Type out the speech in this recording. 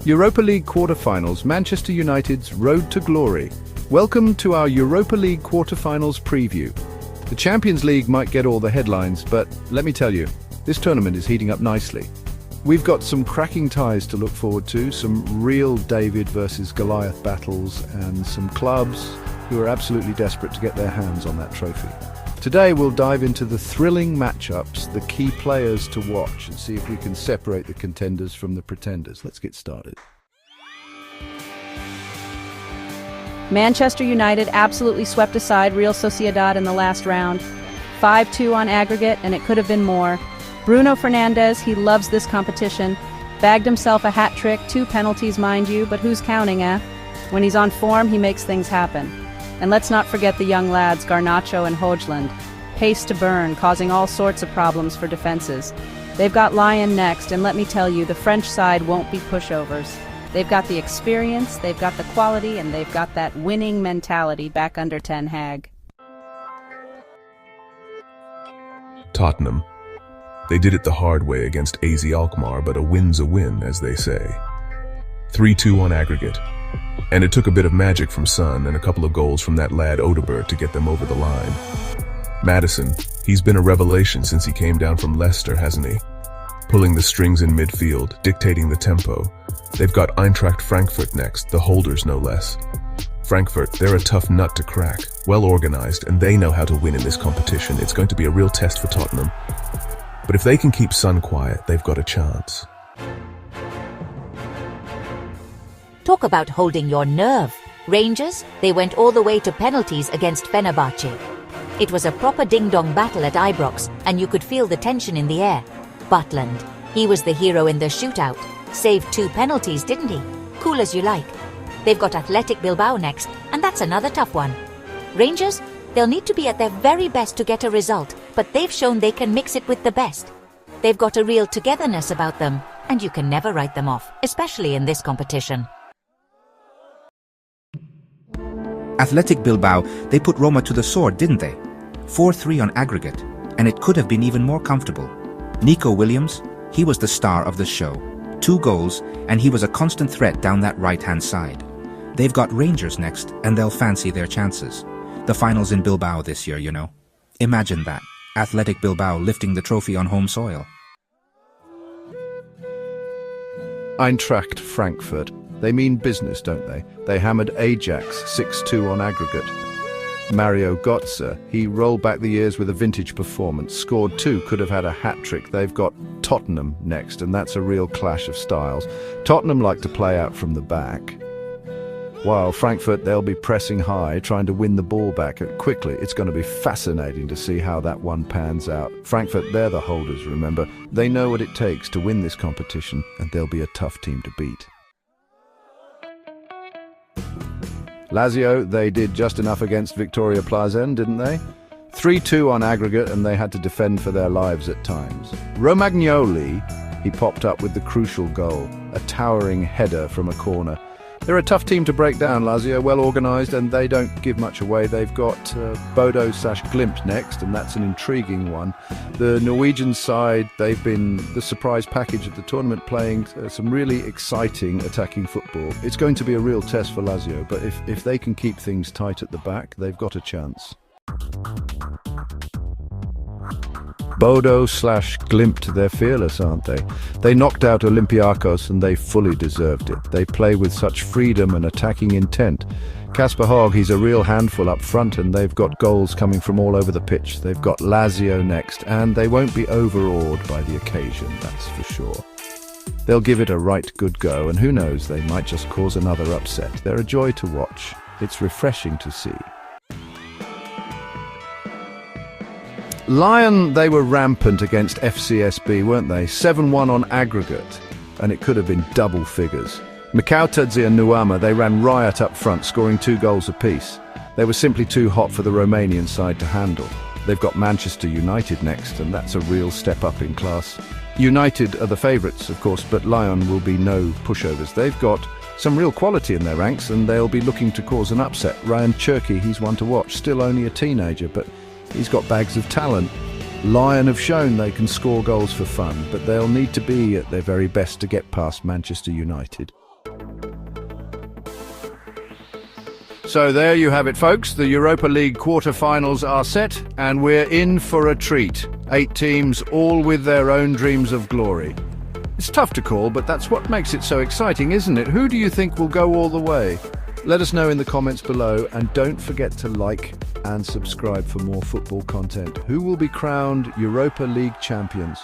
Europa League quarter-finals, Manchester United's road to glory. Welcome to our Europa League quarter-finals preview. The Champions League might get all the headlines, but let me tell you, this tournament is heating up nicely. We've got some cracking ties to look forward to, some real David versus Goliath battles, and some clubs who are absolutely desperate to get their hands on that trophy. Today we'll dive into the thrilling matchups, the key players to watch, and see if we can separate the contenders from the pretenders. Let's get started. Manchester United absolutely swept aside Real Sociedad in the last round. 5-2 on aggregate, and it could have been more. Bruno Fernandes, he loves this competition. Bagged himself a hat-trick, 2 penalties mind you, but who's counting, eh? When he's on form, he makes things happen. And let's not forget the young lads, Garnacho and Højlund. Pace to burn, causing all sorts of problems for defenses. They've got Lyon next, and let me tell you, the French side won't be pushovers. They've got the experience, they've got the quality, and they've got that winning mentality back under Ten Hag. Tottenham. They did it the hard way against AZ Alkmaar, but a win's a win, as they say. 3-2 on aggregate. And it took a bit of magic from Son and a couple of goals from that lad Odegaard to get them over the line. Maddison, he's been a revelation since he came down from Leicester, hasn't he? Pulling the strings in midfield, dictating the tempo. They've got Eintracht Frankfurt next, the holders no less. Frankfurt, they're a tough nut to crack, well organized, and they know how to win in this competition. It's going to be a real test for Tottenham. But if they can keep Son quiet, they've got a chance. Talk about holding your nerve. Rangers, they went all the way to penalties against Fenerbahce. It was a proper ding-dong battle at Ibrox, and you could feel the tension in the air. Butland, he was the hero in the shootout. Saved 2 penalties, didn't he? Cool as you like. They've got Athletic Bilbao next, and that's another tough one. Rangers, they'll need to be at their very best to get a result, but they've shown they can mix it with the best. They've got a real togetherness about them, and you can never write them off, especially in this competition. Athletic Bilbao, they put Roma to the sword, didn't they? 4-3 on aggregate, and it could have been even more comfortable. Nico Williams, he was the star of the show. 2 goals, and he was a constant threat down that right-hand side. They've got Rangers next, and they'll fancy their chances. The finals in Bilbao this year, you know. Imagine that, Athletic Bilbao lifting the trophy on home soil. Eintracht Frankfurt. They mean business, don't they? They hammered Ajax 6-2 on aggregate. Mario Götze, he rolled back the years with a vintage performance, scored 2, could have had a hat-trick. They've got Tottenham next, and that's a real clash of styles. Tottenham like to play out from the back, while Frankfurt, they'll be pressing high, trying to win the ball back quickly. It's going to be fascinating to see how that one pans out. Frankfurt, they're the holders, remember. They know what it takes to win this competition, and they'll be a tough team to beat. Lazio, they did just enough against Victoria Plazen, didn't they? 3-2 on aggregate, and they had to defend for their lives at times. Romagnoli, he popped up with the crucial goal, a towering header from a corner. They're a tough team to break down, Lazio, well organised, and they don't give much away. They've got Bodø/Glimt next, and that's an intriguing one. The Norwegian side, they've been the surprise package of the tournament, playing some really exciting attacking football. It's going to be a real test for Lazio, but if they can keep things tight at the back, they've got a chance. Bodø/Glimt, they're fearless, aren't they? They knocked out Olympiacos and they fully deserved it. They play with such freedom and attacking intent. Kasper Høeg, he's a real handful up front, and they've got goals coming from all over the pitch. They've got Lazio next, and they won't be overawed by the occasion, that's for sure. They'll give it a right good go, and who knows, they might just cause another upset. They're a joy to watch. It's refreshing to see. Lyon, they were rampant against FCSB, weren't they? 7-1 on aggregate, and it could have been double figures. Mikautadze and Nuama, they ran riot up front, scoring 2 goals apiece. They were simply too hot for the Romanian side to handle. They've got Manchester United next, and that's a real step up in class. United are the favourites, of course, but Lyon will be no pushovers. They've got some real quality in their ranks, and they'll be looking to cause an upset. Ryan Cherki, he's one to watch, still only a teenager, but he's got bags of talent. Lyon have shown they can score goals for fun, but they'll need to be at their very best to get past Manchester United. So there you have it, folks. The Europa League quarter-finals are set, and we're in for a treat. 8 teams, all with their own dreams of glory. It's tough to call, but that's what makes it so exciting, isn't it? Who do you think will go all the way? Let us know in the comments below, and don't forget to like and subscribe for more football content. Who will be crowned Europa League champions?